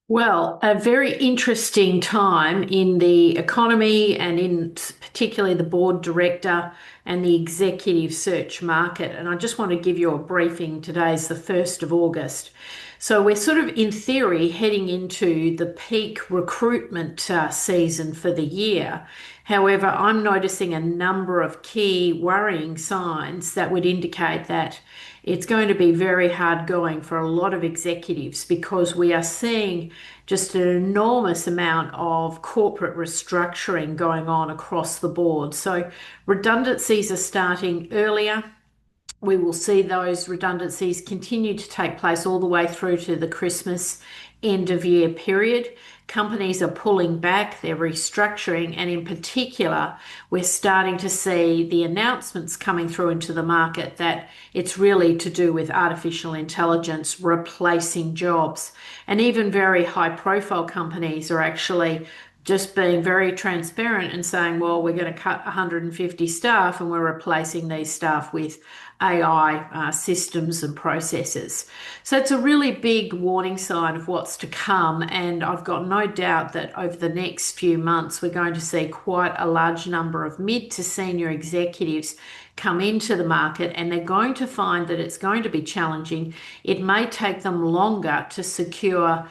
Well, a very interesting time in the economy and in particularly the board director and the executive search market. And I just want to give you a briefing. Today is the 1st of August. So we're sort of, in theory, heading into the peak recruitment season for the year. However, I'm noticing a number of key worrying signs that would indicate that it's going to be very hard going for a lot of executives because we are seeing just an enormous amount of corporate restructuring going on across the board. So redundancies are starting earlier. We will see those redundancies continue to take place all the way through to the Christmas end of year period. Companies are pulling back, they're restructuring, and in particular, we're starting to see the announcements coming through into the market that it's really to do with artificial intelligence replacing jobs. And even very high profile companies are actually just being very transparent and saying, well, we're going to cut 150 staff and we're replacing these staff with AI systems and processes. So it's a really big warning sign of what's to come. And I've got no doubt that over the next few months, we're going to see quite a large number of mid to senior executives come into the market, and they're going to find that it's going to be challenging. It may take them longer to secure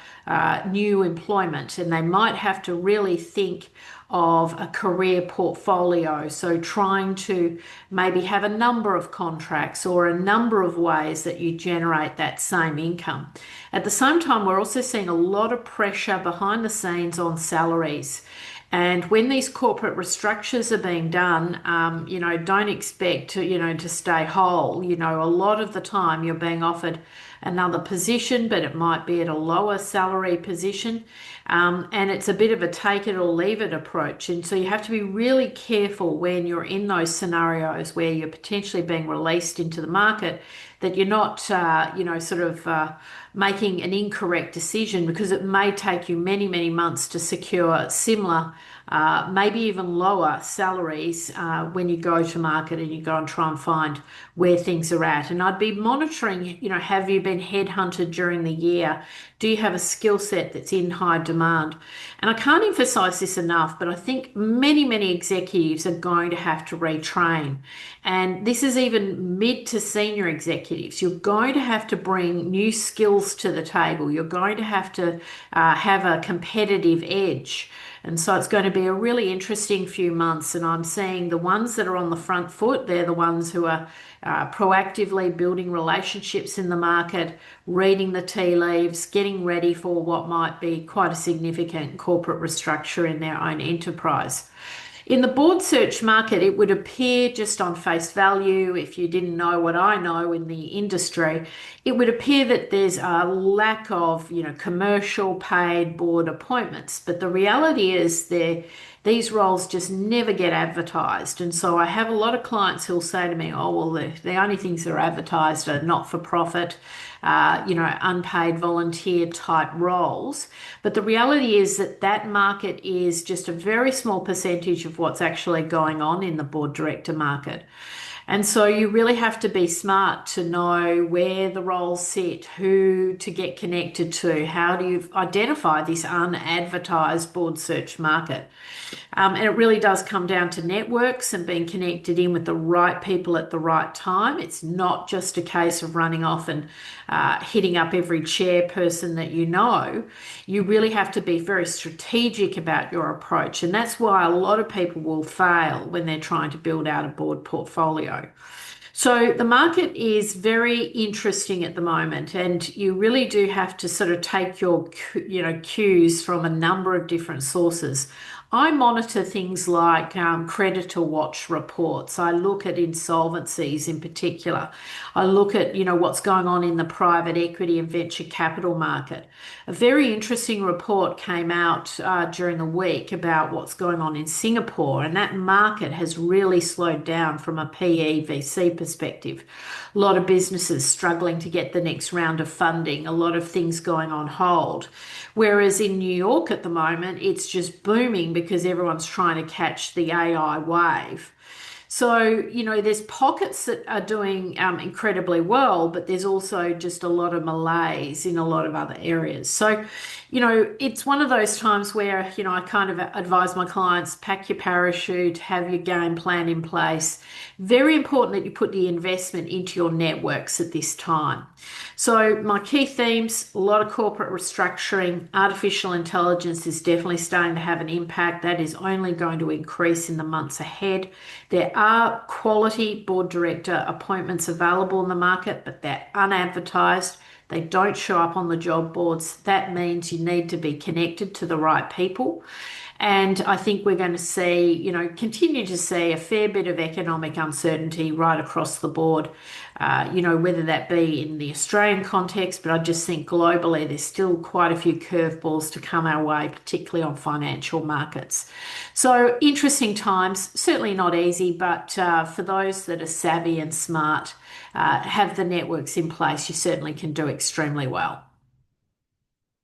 new employment, and they might have to really think of a career portfolio. So, trying to maybe have a number of contracts or a number of ways that you generate that same income. At the same time, we're also seeing a lot of pressure behind the scenes on salaries. And when these corporate restructures are being done, don't expect to stay whole. A lot of the time you're being offered another position, but it might be at a lower salary position. And it's a bit of a take it or leave it approach. And so you have to be really careful when you're in those scenarios where you're potentially being released into the market that you're not, making an incorrect decision, because it may take you many, many months to secure similar, maybe even lower salaries when you go to market and you go and try and find where things are at. And I'd be monitoring, have you been headhunted during the year? Do you have a skill set that's in high demand? And I can't emphasize this enough, but I think many, many executives are going to have to retrain. And this is even mid to senior executives. You're going to have to bring new skills to the table. You're going to have a competitive edge. And so it's going to be a really interesting few months. And I'm seeing the ones that are on the front foot, they're the ones who are proactively building relationships in the market, reading the tea leaves, getting ready for what might be quite a significant corporate restructure in their own enterprise. In the board search market, it would appear, just on face value, if you didn't know what I know in the industry, it would appear that there's a lack of, commercial paid board appointments. But the reality is these roles just never get advertised. And so I have a lot of clients who'll say to me, oh, well, the only things that are advertised are not for profit, unpaid volunteer type roles. But the reality is that that market is just a very small percentage of what's actually going on in the board director market. And so you really have to be smart to know where the roles sit, who to get connected to, how do you identify this unadvertised board search market. And it really does come down to networks and being connected in with the right people at the right time. It's not just a case of running off and hitting up every chairperson that you know. You really have to be very strategic about your approach. And that's why a lot of people will fail when they're trying to build out a board portfolio. So the market is very interesting at the moment, and you really do have to sort of take your, cues from a number of different sources. I monitor things like creditor watch reports. I look at insolvencies in particular. I look at, what's going on in the private equity and venture capital market. A very interesting report came out during the week about what's going on in Singapore, and that market has really slowed down from a PE VC perspective. A lot of businesses struggling to get the next round of funding, a lot of things going on hold. Whereas in New York at the moment, it's just booming because everyone's trying to catch the AI wave. So, there's pockets that are doing incredibly well, but there's also just a lot of malaise in a lot of other areas. So, it's one of those times where, I kind of advise my clients, pack your parachute, have your game plan in place. Very important that you put the investment into your networks at this time. So, my key themes, a lot of corporate restructuring, artificial intelligence is definitely starting to have an impact. That is only going to increase in the months ahead. There are quality board director appointments available in the market, but they're unadvertised. They don't show up on the job boards. That means you need to be connected to the right people. And I think we're going to see, continue to see a fair bit of economic uncertainty right across the board, whether that be in the Australian context, but I just think globally there's still quite a few curveballs to come our way, particularly on financial markets. So interesting times, certainly not easy, but for those that are savvy and smart, have the networks in place, you certainly can do extremely well.